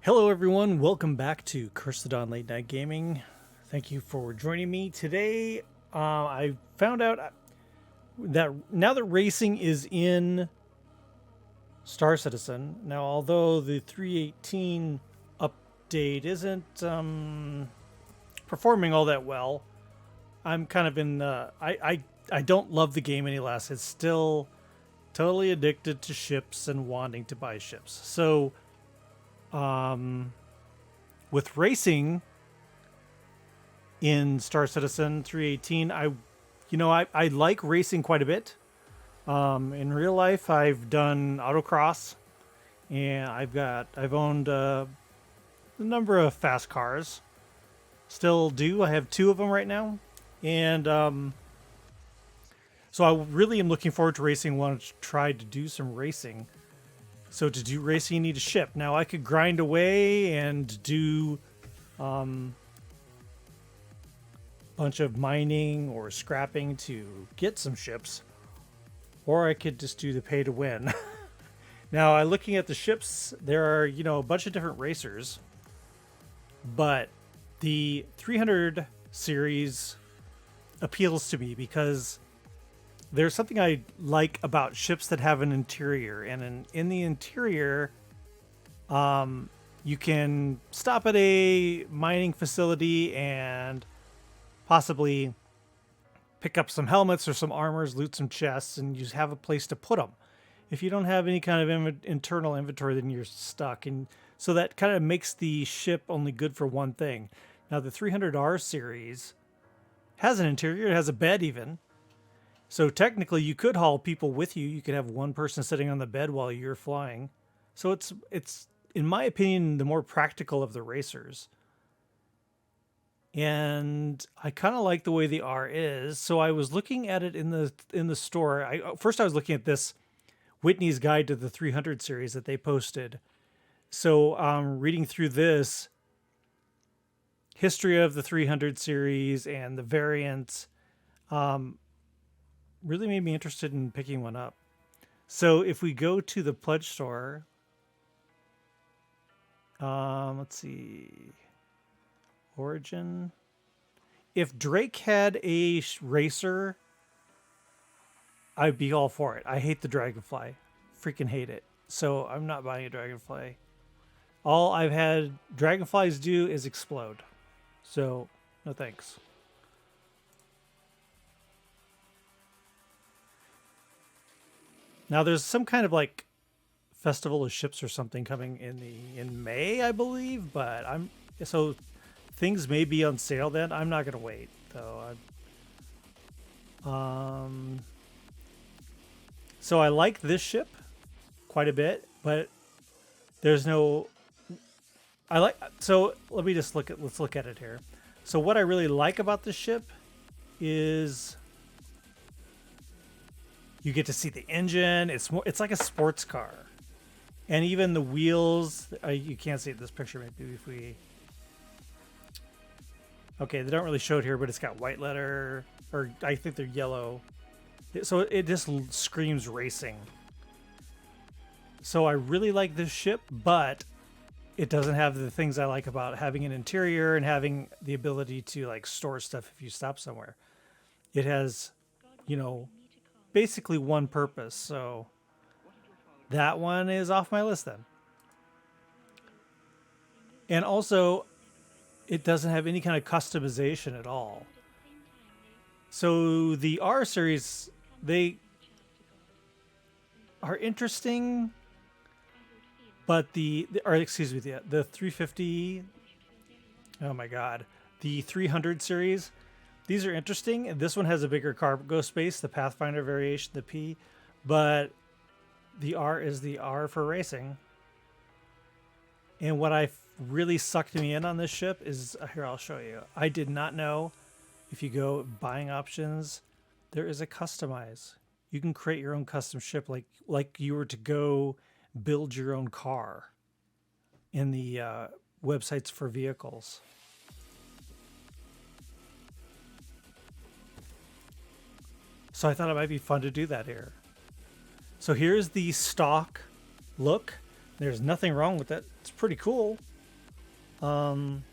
Hello, everyone. Welcome back to Curse the Dawn Late Night Gaming. Thank you for joining me today. I found out that now that racing is in Star Citizen, now although the 318 update isn't performing all that well, I'm kind of in. I don't love the game any less. It's still totally addicted to ships and wanting to buy ships. So with racing in Star Citizen 318, I like racing quite a bit. In real life, I've done autocross, and I've owned a number of fast cars. Still do. I have two of them right now, and so I really am looking forward to racing. Want to try to do some racing. So to do racing, you need a ship. Now I could grind away and do bunch of mining or scrapping to get some ships, or I could just do the pay to win. Now, looking at the ships, there are a bunch of different racers, but the 300 series appeals to me because there's something I like about ships that have an interior, and in the interior, you can stop at a mining facility and possibly pick up some helmets or some armors, loot some chests, and you have a place to put them. If you don't have any kind of internal inventory, then you're stuck, and so that kind of makes the ship only good for one thing. Now, the 300R series has an interior; it has a bed even. So technically, you could haul people with you. You could have one person sitting on the bed while you're flying. So it's in my opinion the more practical of the racers. And I kind of like the way the R is. So I was looking at it in the store. First I was looking at this Whitney's Guide to the 300 series that they posted. So reading through this history of the 300 series and the variants. Really made me interested in picking one up. So if we go to the pledge store, let's see, Origin. If Drake had a racer, I'd be all for it. I hate the Dragonfly, freaking hate it. So I'm not buying a Dragonfly. All I've had Dragonflies do is explode. So no thanks. Now there's some kind of like festival of ships or something coming in May, I believe, but so things may be on sale then. I'm not gonna wait though. So I like this ship quite a bit, but there's no. So let's look at it here. So what I really like about this ship is you get to see the engine. It's like a sports car, and even the wheels. You can't see it in this picture. Maybe if we. Okay, they don't really show it here, but it's got white letter, or I think they're yellow. So it just screams racing. So I really like this ship, but it doesn't have the things I like about having an interior and having the ability to like store stuff if you stop somewhere. It has, basically one purpose. So that one is off my list then. And also, it doesn't have any kind of customization at all. So the R series, they are interesting, but the 350, oh my god, the 300 series, these are interesting. This one has a bigger cargo space, the Pathfinder variation, the P, but the R is the R for racing. And what really sucked me in on this ship is, here, I'll show you. I did not know if you go buying options, there is a customize. You can create your own custom ship like you were to go build your own car in the websites for vehicles. So I thought it might be fun to do that here. So here's the stock look. There's nothing wrong with that. It's pretty cool. Um,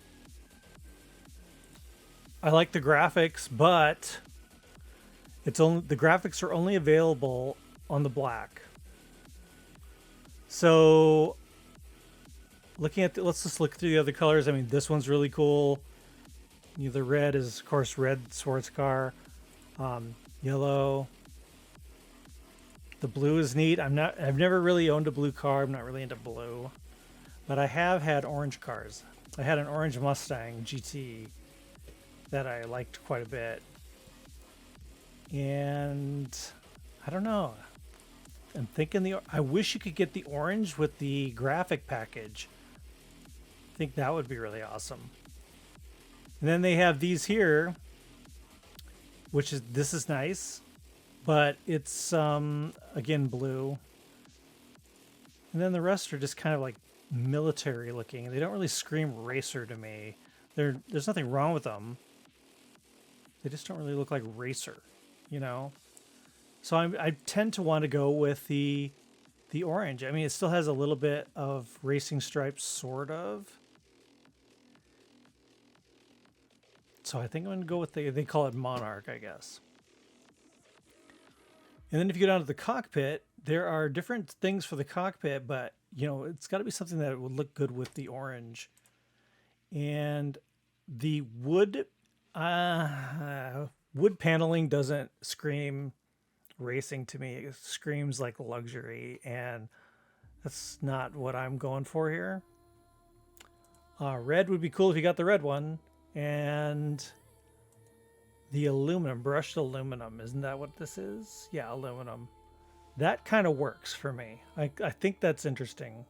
I like the graphics, but the graphics are only available on the black. So looking at let's just look through the other colors. I mean, this one's really cool. The red is of course red sports car. Yellow. The blue is neat. I've never really owned a blue car. I'm not really into blue, but I have had orange cars. I had an orange Mustang GT that I liked quite a bit. And I don't know. I'm thinking I wish you could get the orange with the graphic package. I think that would be really awesome. And then they have these here, this is nice, but it's again blue. And then the rest are just kind of like military looking. They don't really scream racer to me. There's nothing wrong with them. They just don't really look like racer, you know? So I tend to want to go with the orange. I mean, it still has a little bit of racing stripes, sort of. So I think I'm going to go with they call it Monarch, I guess. And then if you go down to the cockpit, there are different things for the cockpit, but, you know, it's got to be something that would look good with the orange. And the wood paneling doesn't scream racing to me. It screams like luxury, and that's not what I'm going for here. Red would be cool if you got the red one. And the aluminum, brushed aluminum, isn't that what this is? Yeah, aluminum. That kind of works for me. I think that's interesting.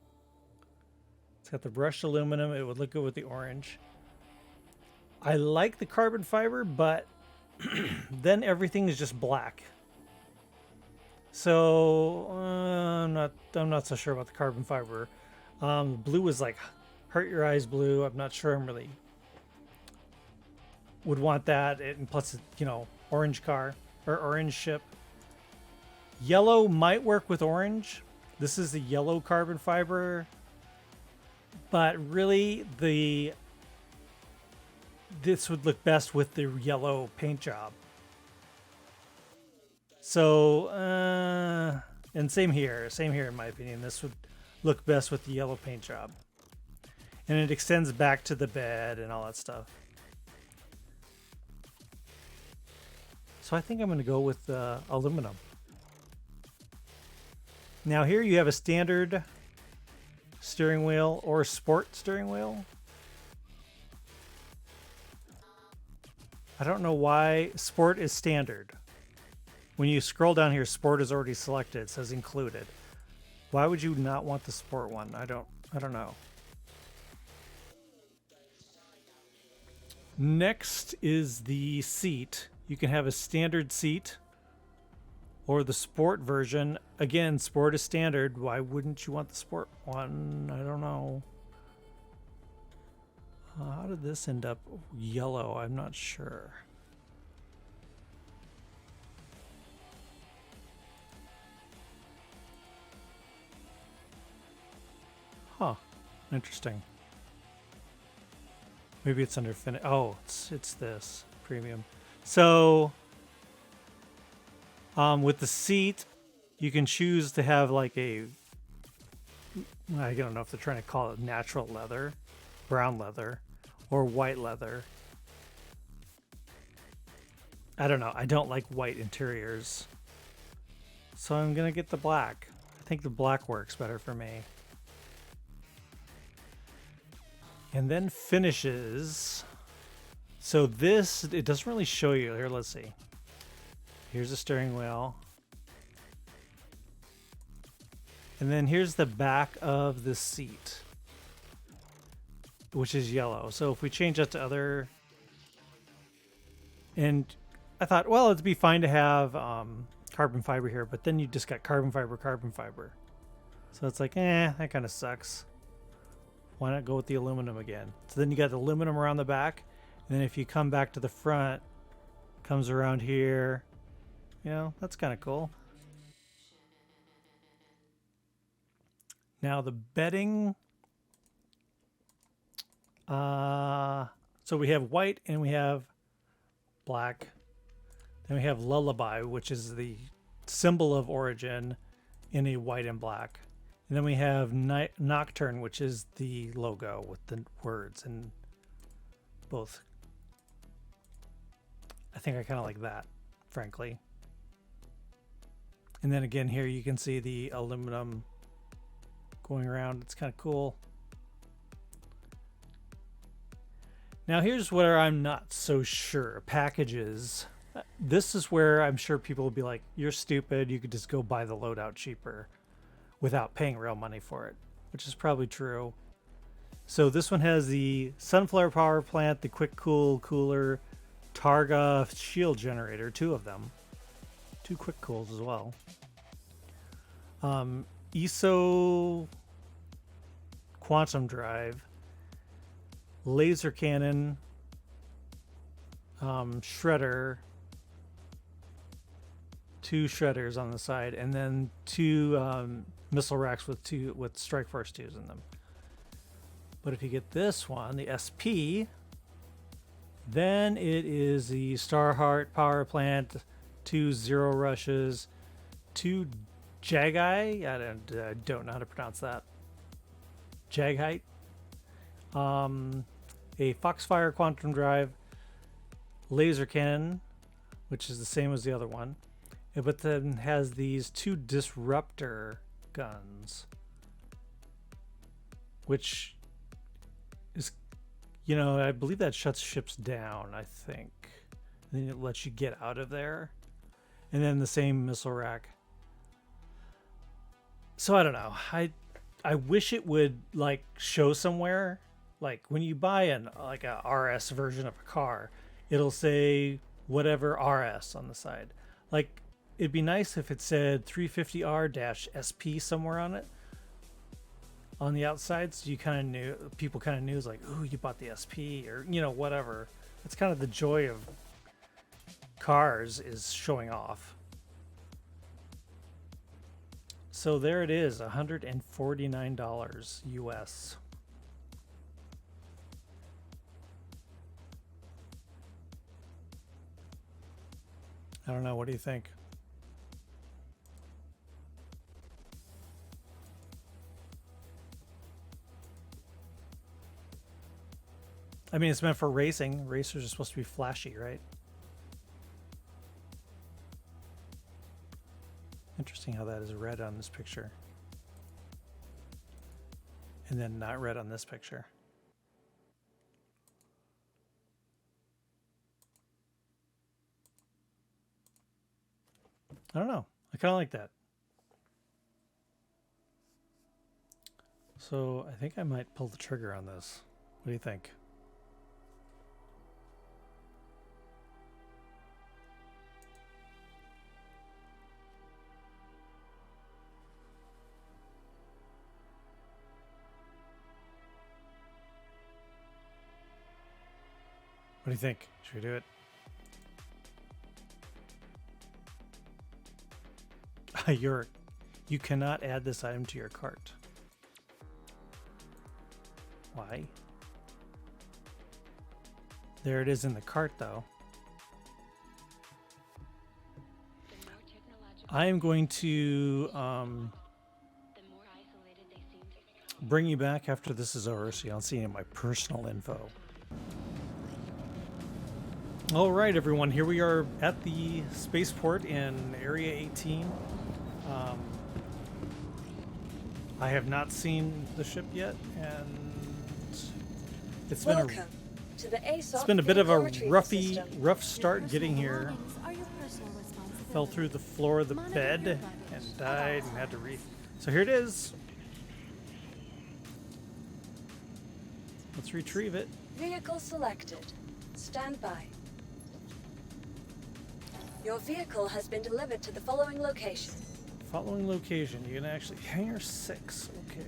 It's got the brushed aluminum. It would look good with the orange. I like the carbon fiber, but then everything is just black. So I'm not so sure about the carbon fiber. Blue is like hurt your eyes blue. I'm not sure I'm really would want that, and plus, you know, orange car or orange ship. Yellow might work with orange. This is the yellow carbon fiber, but really this would look best with the yellow paint job. So and same here in my opinion. This would look best with the yellow paint job, and it extends back to the bed and all that stuff. So I think I'm going to go with aluminum. Now here you have a standard steering wheel or sport steering wheel. I don't know why sport is standard. When you scroll down here, sport is already selected. It says included. Why would you not want the sport one? I don't know. Next is the seat. You can have a standard seat or the sport version. Again, sport is standard. Why wouldn't you want the sport one? I don't know. How did this end up yellow? I'm not sure. Huh. Interesting. Maybe it's under finish. Oh, it's this premium. So, with the seat, you can choose to have like I don't know if they're trying to call it natural leather, brown leather, or white leather. I don't know. I don't like white interiors. So I'm going to get the black. I think the black works better for me. And then finishes. So this, it doesn't really show you. Here, let's see. Here's the steering wheel. And then here's the back of the seat, which is yellow. So if we change that to other, and I thought, well, it'd be fine to have carbon fiber here, but then you just got carbon fiber. So it's like, that kind of sucks. Why not go with the aluminum again? So then you got the aluminum around the back, and then if you come back to the front, comes around here. You know, that's kind of cool. Now the bedding, So we have white and we have black. Then we have lullaby, which is the symbol of origin in a white and black. And then we have nocturne, which is the logo with the words in both. I think I kind of like that, frankly. And then again here you can see the aluminum going around. It's kind of cool. Now here's where I'm not so sure. Packages. This is where I'm sure people will be like, you're stupid. You could just go buy the loadout cheaper without paying real money for it, which is probably true. So this one has the Sunflower Power Plant, the Quick Cool Cooler, Targa Shield Generator, 2 of them. 2 Quick Cools as well. ESO Quantum Drive, Laser Cannon, Shredder, 2 Shredders on the side, and then 2 missile racks with Strike Force 2s in them. But if you get this one, the SP, then it is the Starheart Power Plant, 2 Zero Rushes, 2 Jagai. I don't know how to pronounce that. Jaghite. A Foxfire Quantum Drive, Laser Cannon, which is the same as the other one, but then has these 2 Disruptor guns, which is, you know, I believe that shuts ships down, I think. And then it lets you get out of there. And then the same missile rack. So I don't know. I wish it would like show somewhere, like when you buy a RS version of a car, it'll say whatever RS on the side. Like it'd be nice if it said 350R-SP somewhere on it, on the outside, so you kind of knew, people kind of knew, like, ooh, you bought the SP, or you know, whatever. That's kind of the joy of cars, is showing off. So there it is, $149 US. I don't know, what do you think? I mean, it's meant for racing. Racers are supposed to be flashy, right? Interesting how that is red on this picture. And then not red on this picture. I don't know. I kind of like that. So I think I might pull the trigger on this. What do you think? What do you think? Should we do it? You cannot add this item to your cart. Why? There it is in the cart, though. I am going to bring you back after this is over, so y'all see any of my personal info. All right, everyone, here we are at the spaceport in Area 18. I have not seen the ship yet, and it's been a bit of a rough start getting here. Fell through the floor of the bed and died and had to So here it is. Let's retrieve it. Vehicle selected. Stand by. Your vehicle has been delivered to the following location. Following location. You can actually... Hangar 6. Okay.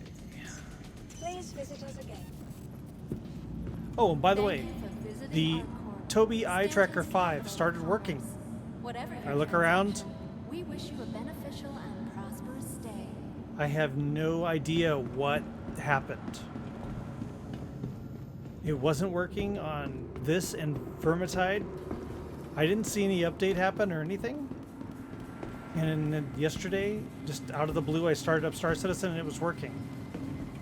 Please visit us again. Oh, and by the way, the Tobii Eye Tracker 5 started working. I look around. We wish you a beneficial and prosperous stay. I have no idea what happened. It wasn't working on this and Vermintide. I didn't see any update happen or anything. And then yesterday, just out of the blue, I started up Star Citizen and it was working.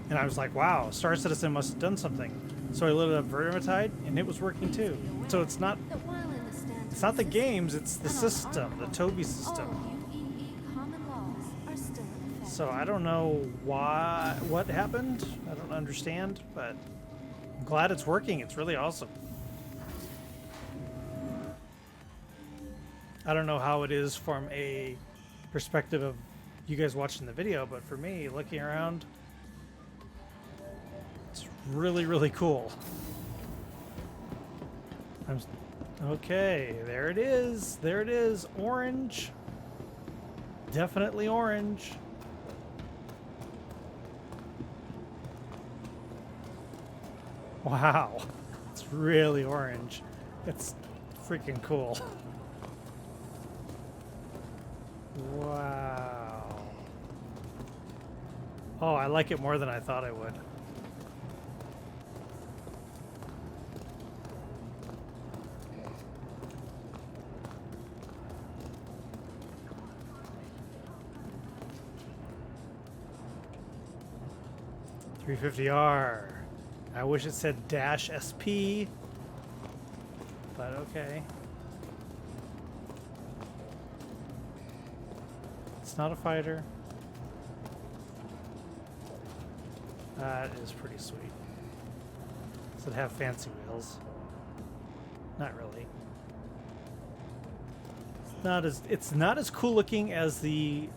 And I was like, wow, Star Citizen must have done something. So I loaded up Vermintide and it was working too. So it's not That while in the standard it's not the system, games, it's the and on system, the Arkham, Toby all system. UEE common laws are still in effect. So I don't know what happened. I don't understand, but I'm glad it's working. It's really awesome. I don't know how it is from a perspective of you guys watching the video, but for me, looking around, it's really, really cool. Okay, there it is. There it is. Orange. Definitely orange. Wow. It's really orange. It's freaking cool. Wow. Oh, I like it more than I thought I would. $350R. I wish it said dash SP, but okay. It's not a fighter. That is pretty sweet. Does it have fancy wheels? Not really. It's not as cool looking as the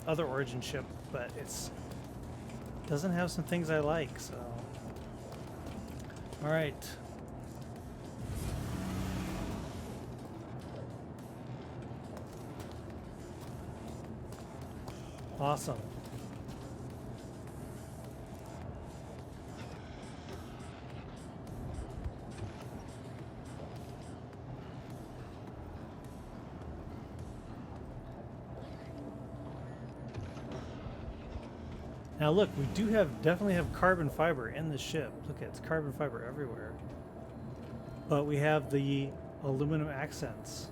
other Origin ship, but it's doesn't have some things I like, so. All right. Awesome. Now look, we do definitely have carbon fiber in the ship. Look, it's carbon fiber everywhere. But we have the aluminum accents.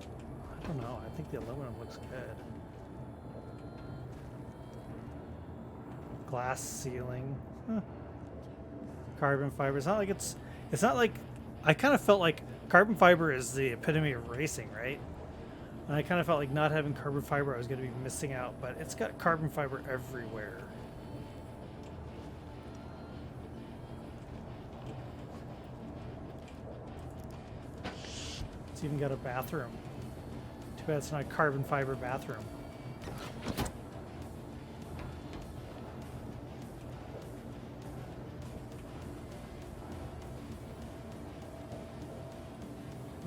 I don't know, I think the aluminum looks good. Glass ceiling. Huh. Carbon fiber. It's not like I kind of felt like carbon fiber is the epitome of racing, right? And I kind of felt like not having carbon fiber, I was going to be missing out, but it's got carbon fiber everywhere. It's even got a bathroom. Too bad it's not a carbon fiber bathroom.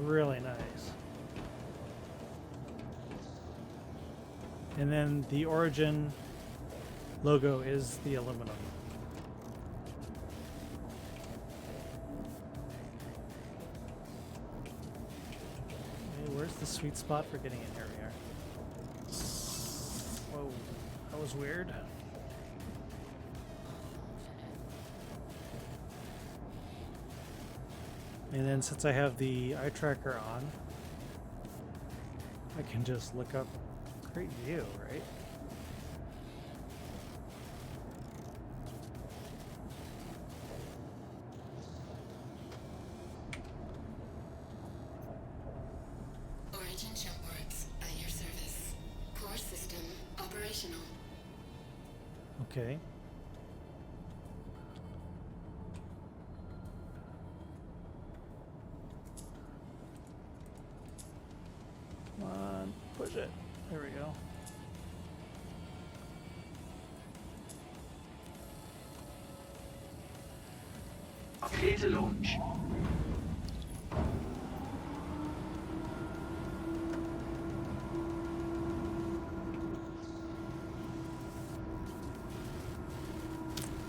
Really nice. And then the Origin logo is the aluminum. Okay, where's the sweet spot for getting in here? We are. Whoa, that was weird. And then since I have the eye tracker on, I can just look up. Great view, right? Origin Shipworks at your service. Core system operational. Okay. Come on, push it. There we go. Clear to launch.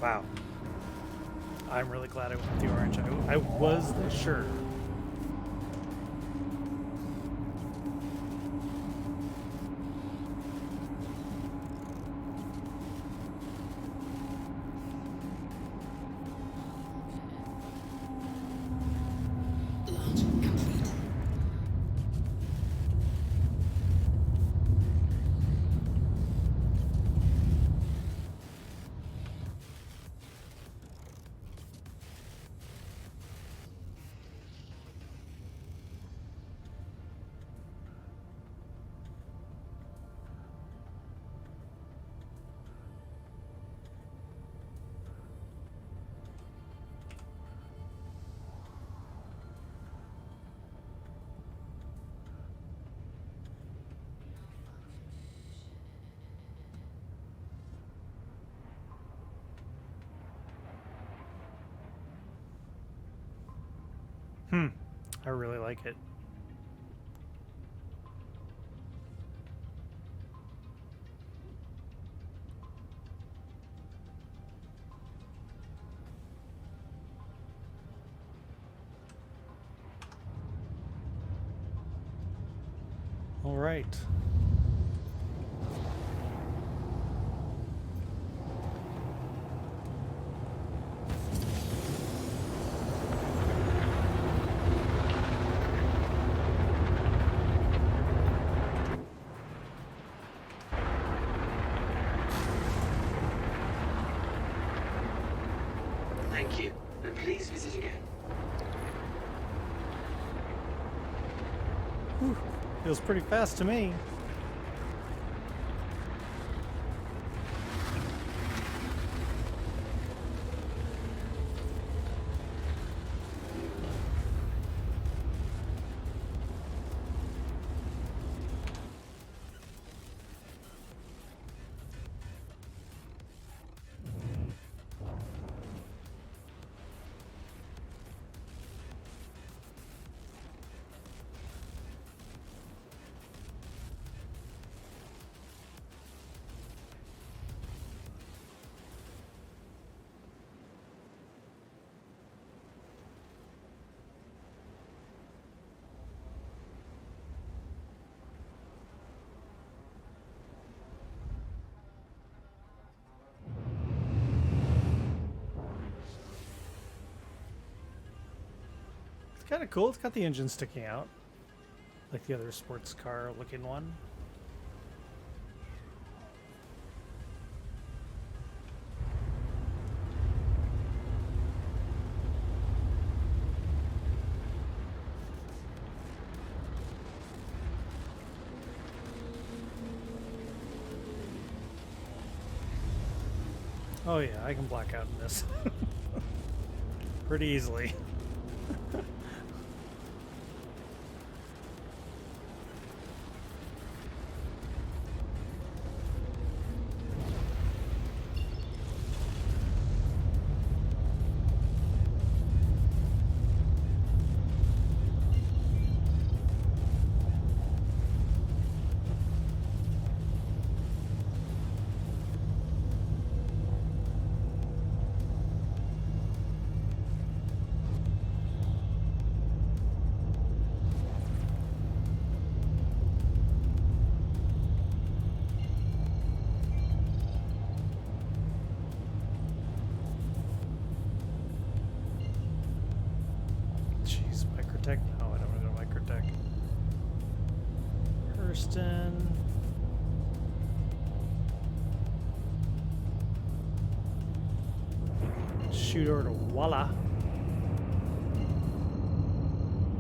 Wow. I'm really glad I went with the orange. I was sure. I really like it. All right. Thank you, and please visit again. Feels pretty fast to me. It's kind of cool. It's got the engine sticking out, like the other sports car looking one. Oh yeah, I can black out in this pretty easily. Jeez, Microtech? No, I don't want to go Microtech. Hurston. Shoot over to Walla.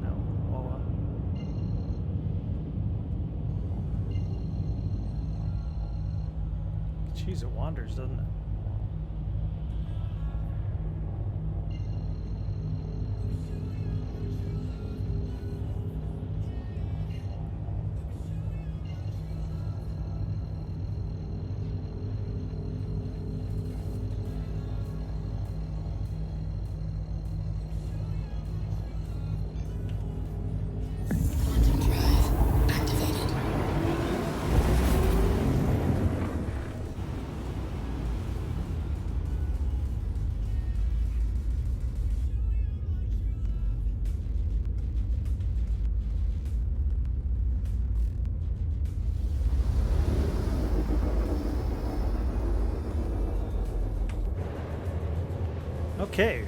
No, Walla. Jeez, it wanders, doesn't it? Quantum drive activated. Okay.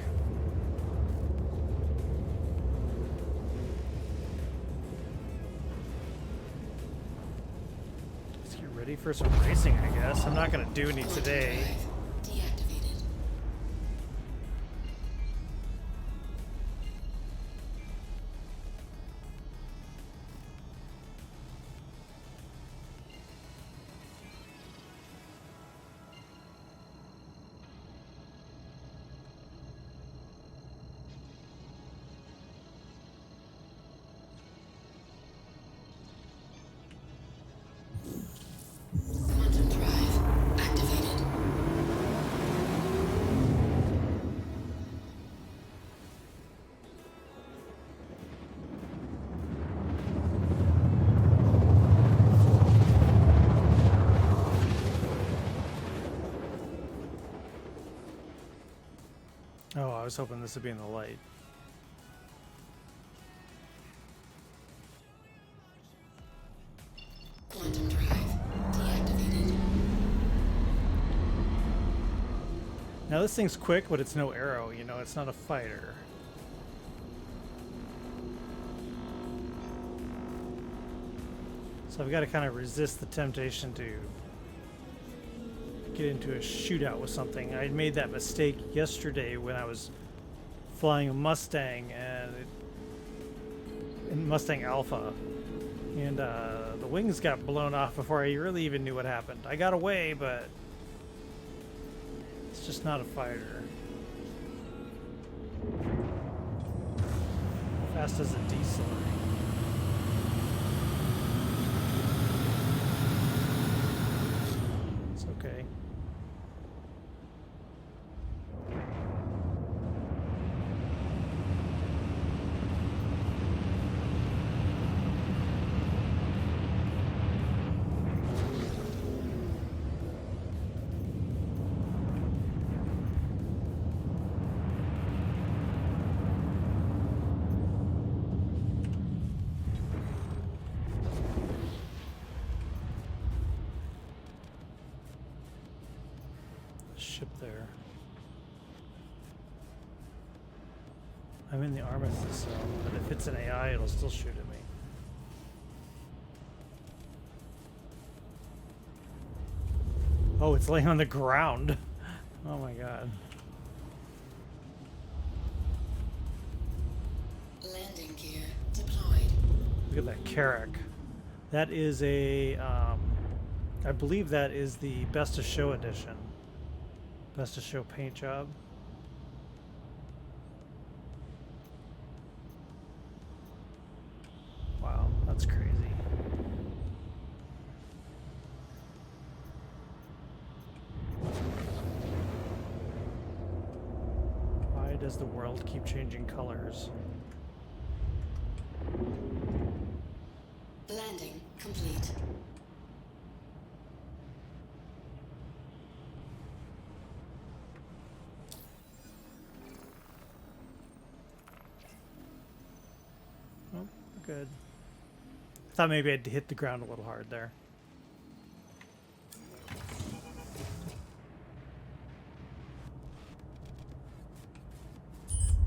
Let's get ready for some racing, I guess. I'm not going to do any Quantum today. drive deactivated. Quantum drive activated. I was hoping this would be in the light. Quantum drive deactivated. Now this thing's quick, but it's no arrow, you know, it's not a fighter. So I've got to kind of resist the temptation to get into a shootout with something. I made that mistake yesterday when I was flying a Mustang in Mustang Alpha, and the wings got blown off before I really even knew what happened. I got away, but it's just not a fighter. How fast does it decelerate? It's okay. Ship there. I'm in the armistice zone, but if it's an AI, it'll still shoot at me. Oh, it's laying on the ground. Oh my god. Landing gear deployed. Look at that Carrack. That is a, I believe that is the Best of Show edition. Best of Show paint job. Wow, that's crazy. Why does the world keep changing colors? Landing complete. Oh, good. I thought maybe I'd hit the ground a little hard there.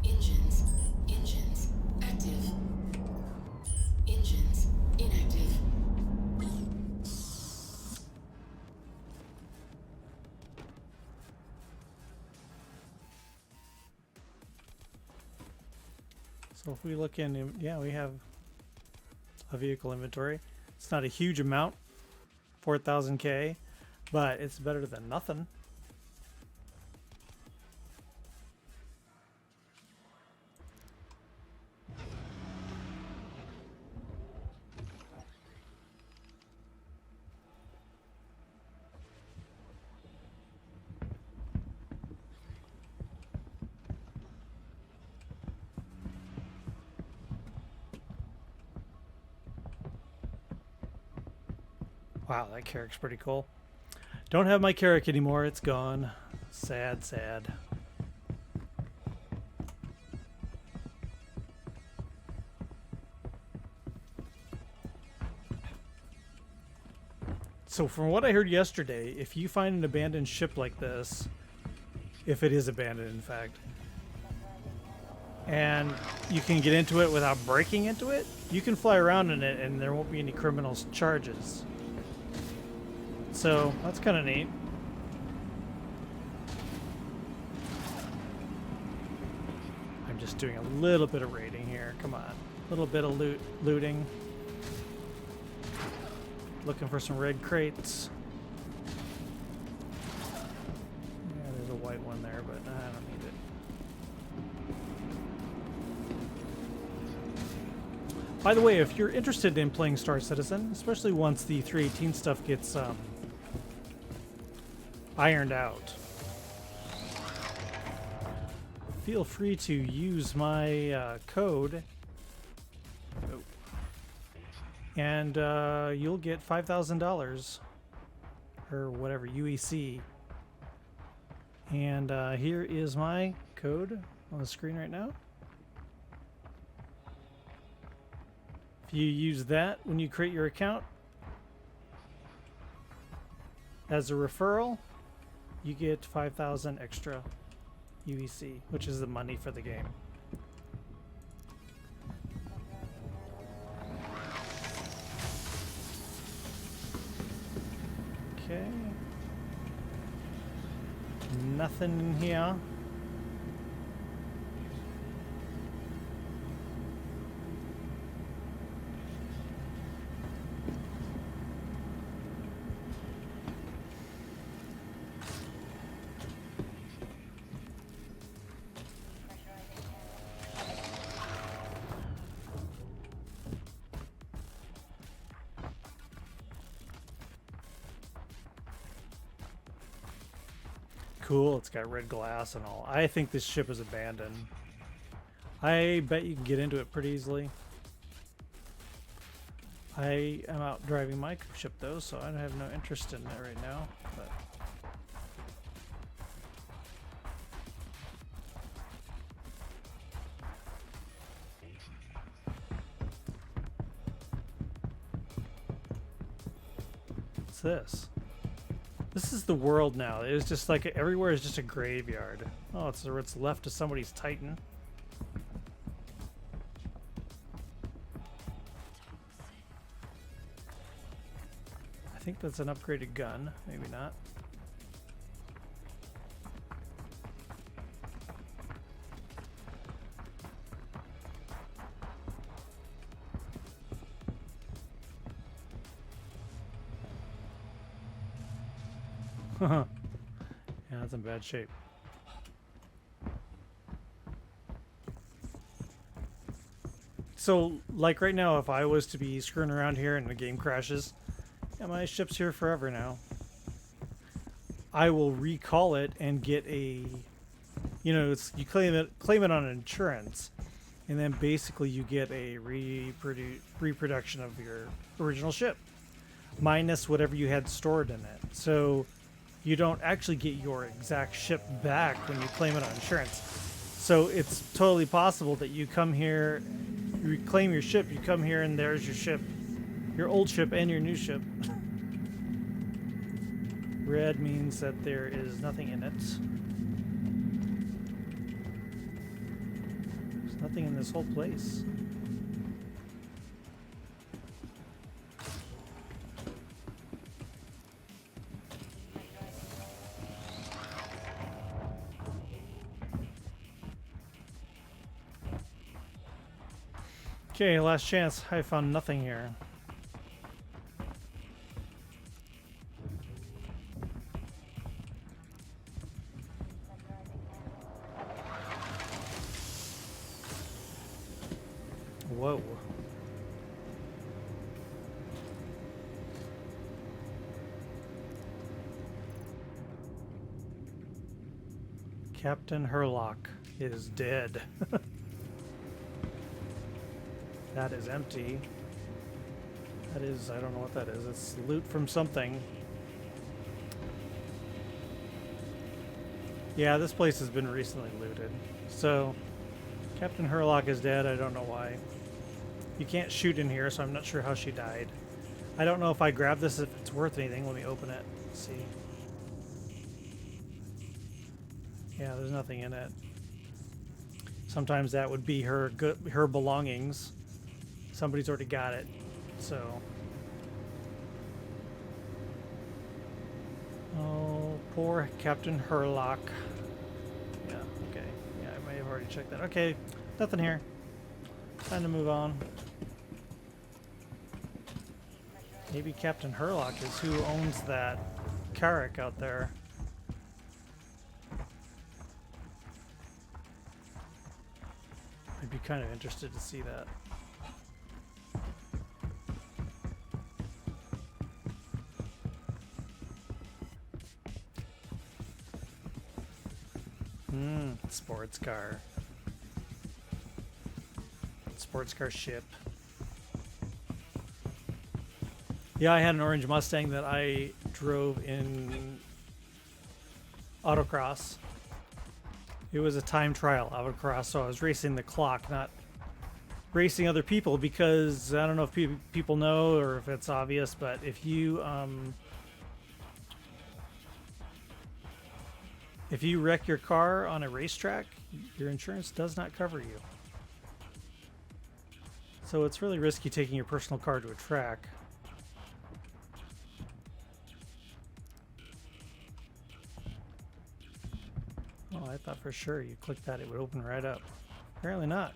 Engines active. Engines inactive. So if we look in, yeah, we have a vehicle inventory. It's not a huge amount, 4,000K, but it's better than nothing. Wow, that Carrack's pretty cool. Don't have my Carrack anymore. It's gone. Sad, sad. So from what I heard yesterday, if you find an abandoned ship like this, if it is abandoned in fact, and you can get into it without breaking into it, you can fly around in it and there won't be any criminal charges. So that's kind of neat. I'm just doing a little bit of raiding here. Come on, a little bit of looting. Looking for some red crates. Yeah, there's a white one there, but I don't need it. By the way, if you're interested in playing Star Citizen, especially once the 318 stuff gets ironed out, feel free to use my code, and you'll get $5,000 or whatever UEC. And here is my code. on the screen right now. If you use that when you create your account as a referral, you get 5,000 extra UEC, which is the money for the game. Okay. Nothing in here. Cool, it's got red glass and all. I think this ship is abandoned. I bet you can get into it pretty easily. I am out driving my ship though, so I have no interest in that right now. But what's this? This is the world now. It's just like everywhere is just a graveyard. Oh, it's what's left of somebody's Titan. I think that's an upgraded gun. Maybe not. Yeah, that's in bad shape. So, like right now, if I was to be screwing around here and the game crashes, yeah, my ship's here forever now. I will recall it and get a, you know, it's you claim it on insurance, and then basically you get a reproduction of your original ship, minus whatever you had stored in it. So you don't actually get your exact ship back when you claim it on insurance. So it's totally possible that you come here, you reclaim your ship, you come here and there's your ship, your old ship and your new ship. Red means that there is nothing in it. There's nothing in this whole place. Okay, last chance. I found nothing here. Whoa. Captain Herlock is dead. That is empty. That is, I don't know what that is. It's loot from something. Yeah, this place has been recently looted. So, Captain Herlock is dead. I don't know why. You can't shoot in here, so I'm not sure how she died. I don't know if I grab this, if it's worth anything. Let me open it. Let's see. Yeah, there's nothing in it. Sometimes that would be her belongings. Somebody's already got it, so. Oh, poor Captain Herlock. Yeah, okay. Yeah, I may have already checked that. Okay, nothing here. Time to move on. Maybe Captain Herlock is who owns that Carrack out there. I'd be kind of interested to see that. Sports car. Sports car ship. Yeah, I had an orange Mustang that I drove in autocross. It was a time trial out across, so I was racing the clock, not racing other people, because I don't know if people know or if it's obvious, but if you wreck your car on a racetrack, your insurance does not cover you. So it's really risky taking your personal car to a track. Oh, I thought for sure you click that it would open right up. Apparently not.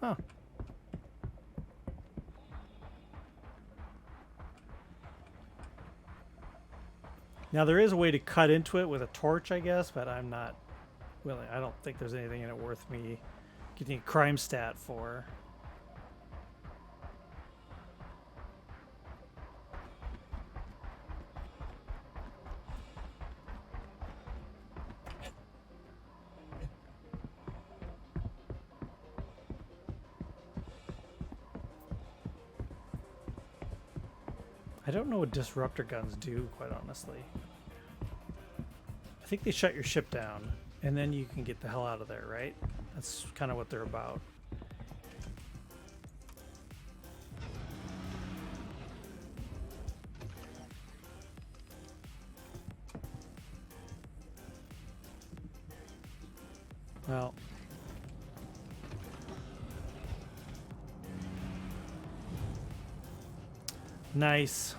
Huh. Now there is a way to cut into it with a torch, I guess, but I'm not willing. I don't think there's anything in it worth me getting a crime stat for. I don't know what disruptor guns do, quite honestly. I think they shut your ship down, and then you can get the hell out of there, right? That's kind of what they're about. Well, nice.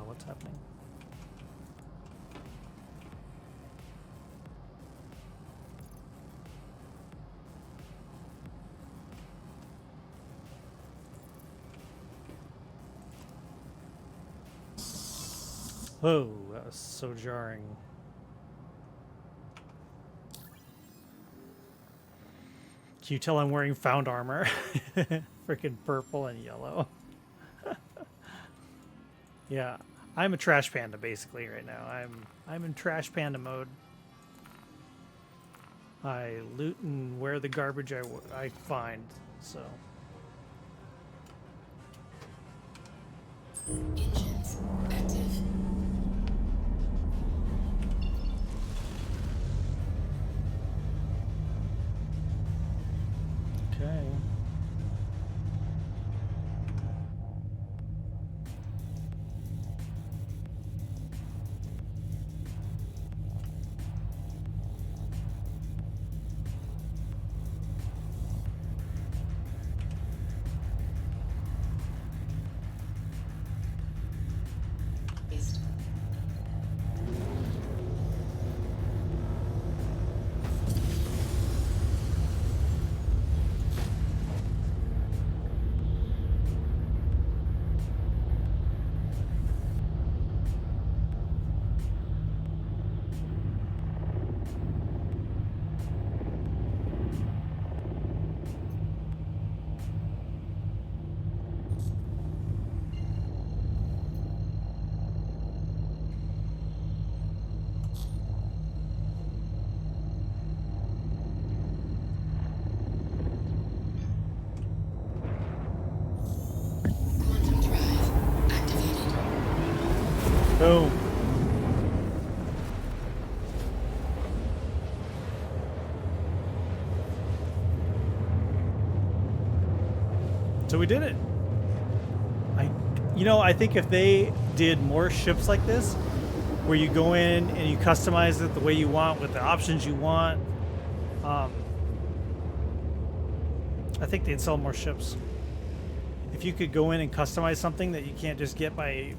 What's happening? Whoa, that was so jarring. Can you tell I'm wearing found armor? Freaking purple and yellow. Yeah, I'm a trash panda basically right now. I'm in trash panda mode. I loot and wear the garbage I find, so. Engines active. Okay. East. Quantum drive activated. Boom. So we did it. I think if they did more ships like this, where you go in and you customize it the way you want with the options you want, I think they'd sell more ships. If you could go in and customize something that you can't just get by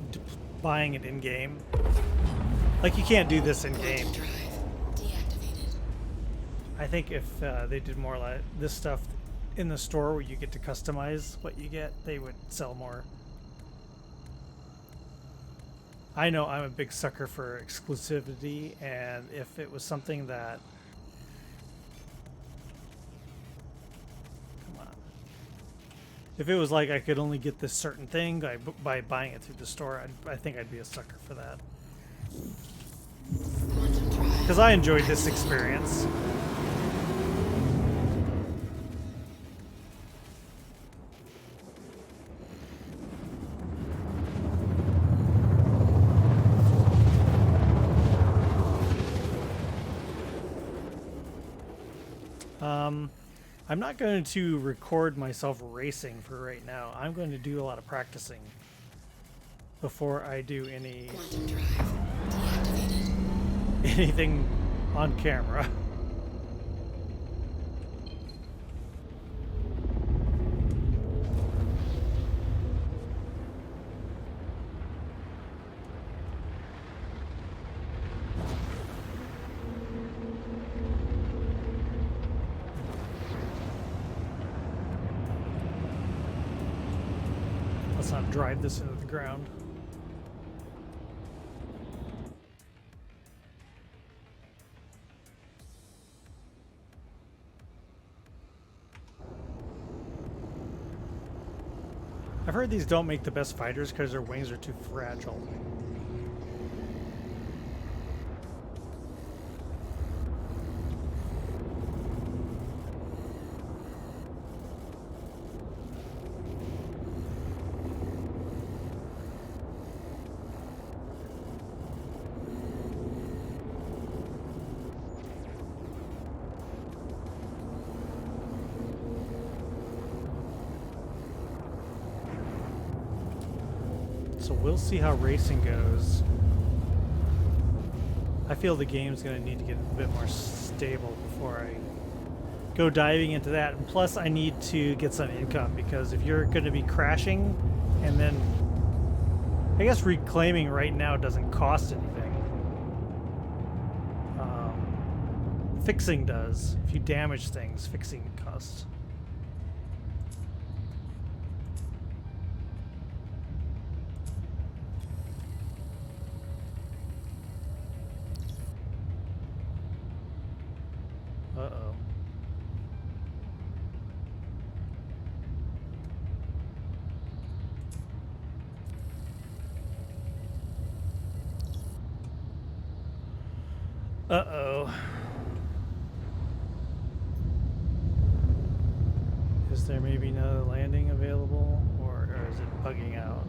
buying it in game, like you can't do this in game. Quantum drive deactivated. I think if they did more like this stuff in the store where you get to customize what you get, they would sell more. I know I'm a big sucker for exclusivity, and if it was something that... Come on. If it was like I could only get this certain thing by buying it through the store, I think I'd be a sucker for that. Quantum drive. Because I enjoyed this experience. I'm not going to record myself racing for right now. I'm going to do a lot of practicing before I do Quantum drive. Deactivated. anything on camera. Let's not drive this into the ground. I've heard these don't make the best fighters because their wings are too fragile. So we'll see how racing goes. I feel the game's going to need to get a bit more stable before I go diving into that. And plus, I need to get some income because if you're going to be crashing and then I guess reclaiming right now doesn't cost anything. Fixing does. If you damage things, fixing costs. Uh-oh. Uh-oh. Is there maybe no landing available, or is it bugging out?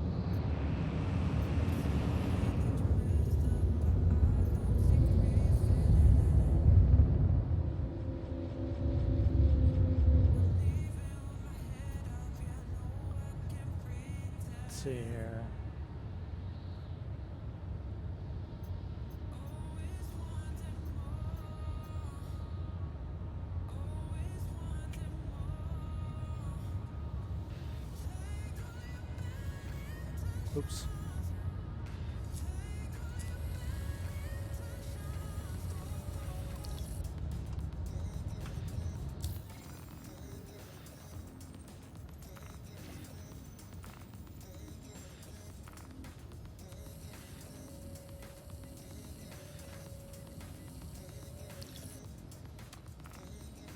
Let's see here. Oops.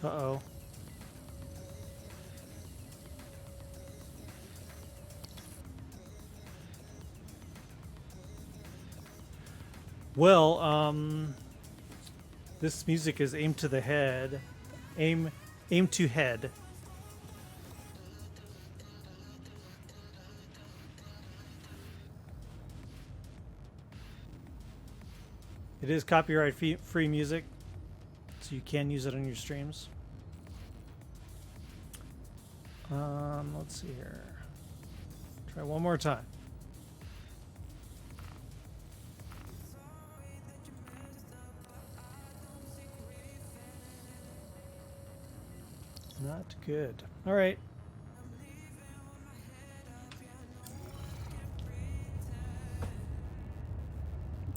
Uh-oh. Well, this music is aimed to the head. Aim to head. It is copyright free music, so you can use it on your streams. Let's see here. Try one more time. Not good. All right.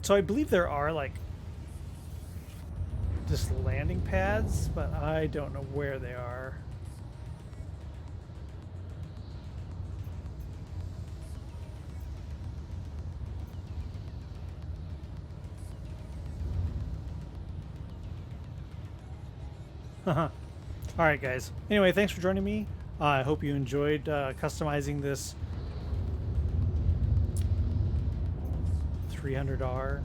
So I believe there are like just landing pads, but I don't know where they are. All right, guys. Anyway, thanks for joining me. I hope you enjoyed customizing this 300R.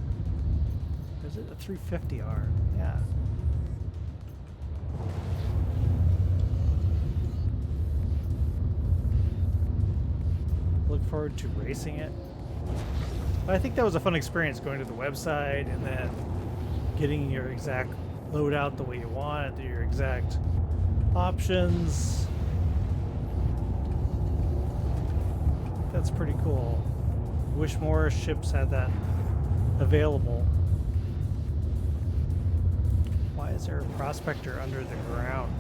Is it a 350R? Yeah. Look forward to racing it. But I think that was a fun experience, going to the website and then getting your exact loadout the way you want, your exact options. That's pretty cool. Wish more ships had that available. Why is there a prospector under the ground?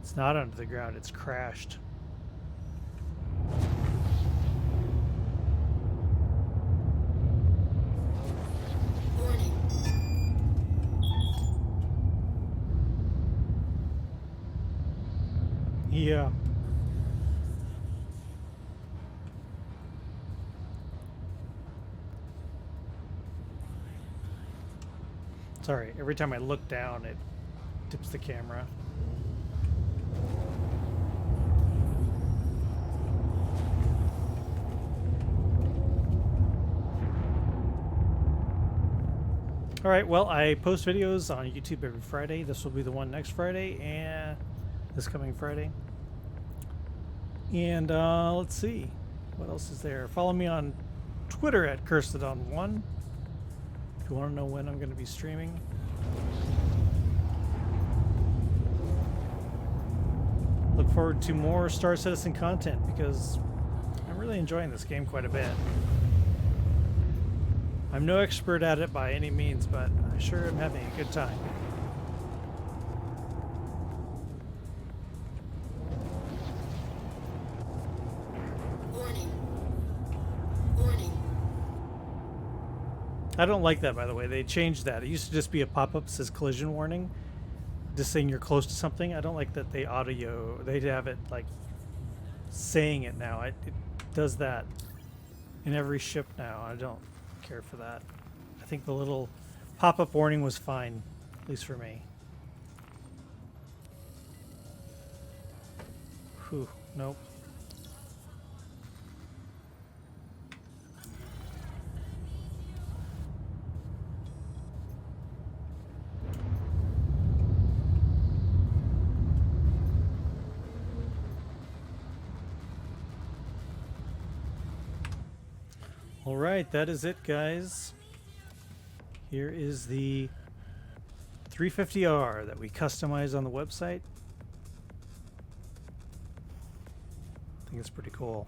It's not under the ground, it's crashed. Warning. Yeah. Sorry, every time I look down, it tips the camera. All right, well, I post videos on YouTube every Friday. This will be the one next Friday and this coming Friday. And let's see, what else is there? Follow me on Twitter at Cursedon1 if you want to know when I'm going to be streaming. Look forward to more Star Citizen content because I'm really enjoying this game quite a bit. I'm no expert at it by any means, but I sure am having a good time. Warning. Warning. I don't like that, by the way. They changed that. It used to just be a pop-up that says collision warning, just saying you're close to something. I don't like that they they have it like saying it now. It does that in every ship now. I don't care for that. I think the little pop-up warning was fine, at least for me. Whew, nope. All right, that is it, guys. Here is the 350R that we customized on the website. I think it's pretty cool.